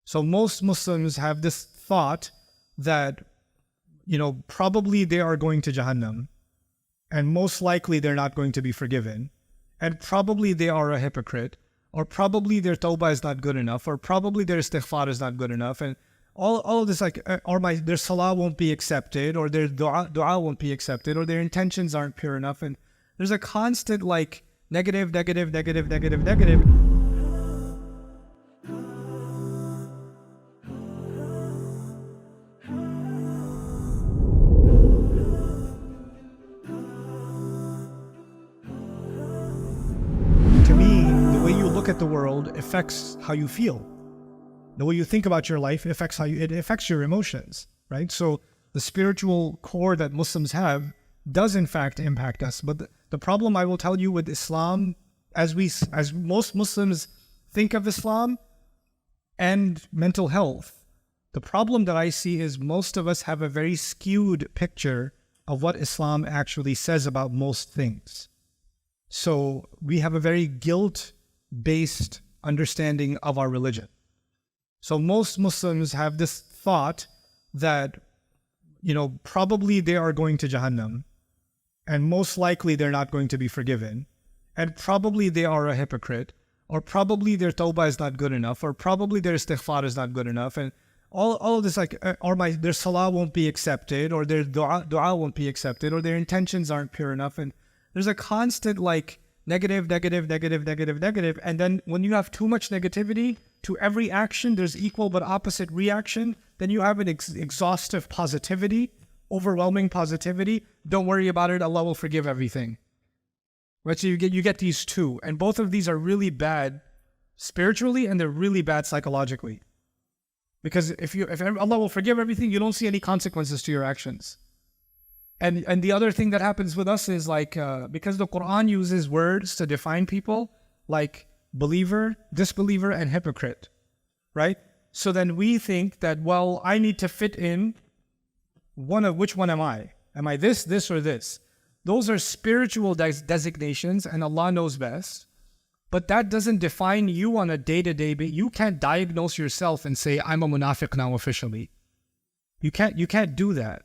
So most Muslims have this thought that, probably they are going to Jahannam, and most likely they're not going to be forgiven, and probably they are a hypocrite, or probably their tawbah is not good enough, or probably their istighfar is not good enough, and all of this, like, or their salah won't be accepted, or their dua won't be accepted, or their intentions aren't pure enough, and there's a constant like negative. To me, the way you look at the world affects how you feel. The way you think about your life affects it affects your emotions, right? So the spiritual core that Muslims have does in fact impact us. But the problem, I will tell you, with Islam, as most Muslims think of Islam and mental health, the problem that I see is most of us have a very skewed picture of what Islam actually says about most things. So we have a very guilt-based understanding of our religion. So most Muslims have this thought that, probably they are going to Jahannam, and most likely they're not going to be forgiven, and probably they are a hypocrite, or probably their tawbah is not good enough, or probably their istighfar is not good enough, and all of this, like, or their salah won't be accepted, or their dua won't be accepted, or their intentions aren't pure enough, and there's a constant like negative, and then when you have too much negativity to every action, there's equal but opposite reaction. Then you have an exhaustive positivity, overwhelming positivity. Don't worry about it, Allah will forgive everything. Right? So you get these two, and both of these are really bad spiritually, and they're really bad psychologically. Because if Allah will forgive everything, you don't see any consequences to your actions. And the other thing that happens with us is like, because the Quran uses words to define people, like believer, disbeliever, and hypocrite, right? So then we think that, well, I need to fit in which one am I? Am I this, or this? Those are spiritual designations, and Allah knows best. But that doesn't define you on a day-to-day basis. You can't diagnose yourself and say, I'm a munafiq now officially. You can't do that.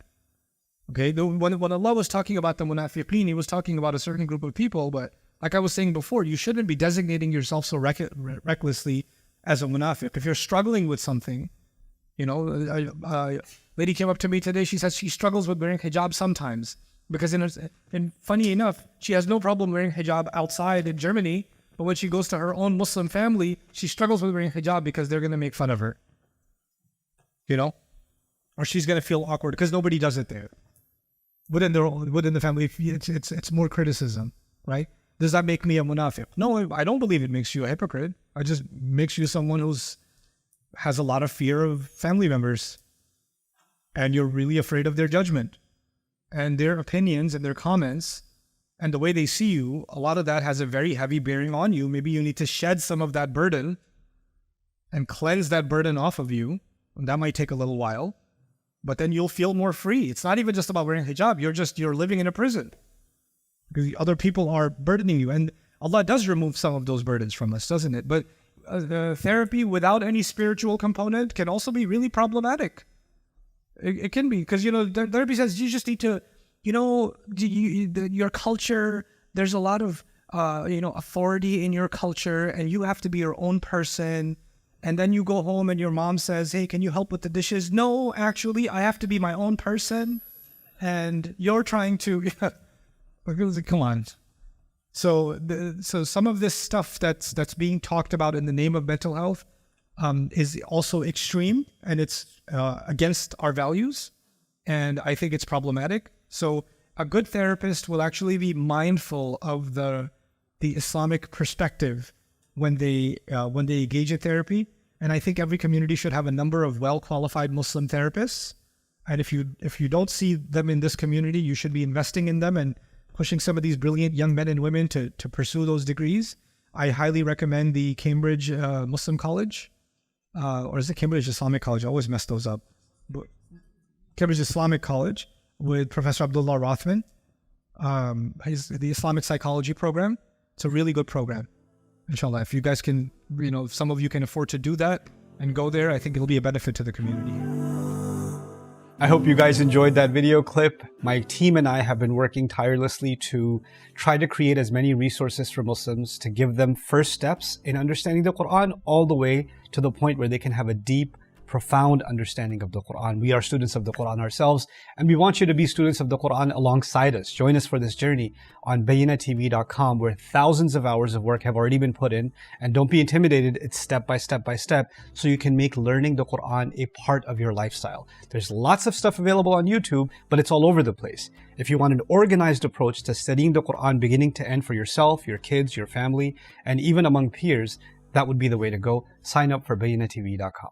Okay, when Allah was talking about the munafiqeen, He was talking about a certain group of people, but like I was saying before, you shouldn't be designating yourself so recklessly as a munafiq. If you're struggling with something, a lady came up to me today, she says she struggles with wearing hijab sometimes, because and funny enough, she has no problem wearing hijab outside in Germany, but when she goes to her own Muslim family, she struggles with wearing hijab because they're going to make fun of her. Or she's going to feel awkward because nobody does it there. Within the family, it's more criticism, right? Does that make me a munafiq? No, I don't believe it makes you a hypocrite. It just makes you someone has a lot of fear of family members, and you're really afraid of their judgment and their opinions and their comments and the way they see you. A lot of that has a very heavy bearing on you. Maybe you need to shed some of that burden and cleanse that burden off of you. And that might take a little while. But then you'll feel more free. It's not even just about wearing hijab. You're living in a prison because other people are burdening you. And Allah does remove some of those burdens from us, doesn't it? But therapy without any spiritual component can also be really problematic. It can be, because, therapy says you just need to, your culture, there's a lot of, authority in your culture, and you have to be your own person. And then you go home and your mom says, hey, can you help with the dishes? No, actually, I have to be my own person. And you're trying to, come on. So some of this stuff that's being talked about in the name of mental health is also extreme, and it's against our values. And I think it's problematic. So a good therapist will actually be mindful of the Islamic perspective when they engage in therapy. And I think every community should have a number of well-qualified Muslim therapists. And if you don't see them in this community, you should be investing in them and pushing some of these brilliant young men and women to pursue those degrees. I highly recommend the Cambridge Muslim College, or is it Cambridge Islamic College? I always mess those up. But Cambridge Islamic College with Professor Abdullah Rothman. The Islamic Psychology program. It's a really good program. Inshallah, if you guys can, if some of you can afford to do that and go there. I think it'll be a benefit to the community. I hope you guys enjoyed that video clip. My team and I have been working tirelessly to try to create as many resources for Muslims to give them first steps in understanding the Quran, all the way to the point where they can have a deep, profound understanding of the Quran. We are students of the Quran ourselves, and we want you to be students of the Quran alongside us. Join us for this journey on bayyinatv.com, where thousands of hours of work have already been put in. And don't be intimidated, it's step by step by step, so you can make learning the Quran a part of your lifestyle. There's lots of stuff available on YouTube, but it's all over the place. If you want an organized approach to studying the Quran beginning to end for yourself, your kids, your family, and even among peers, that would be the way to go. Sign up for bayyinatv.com.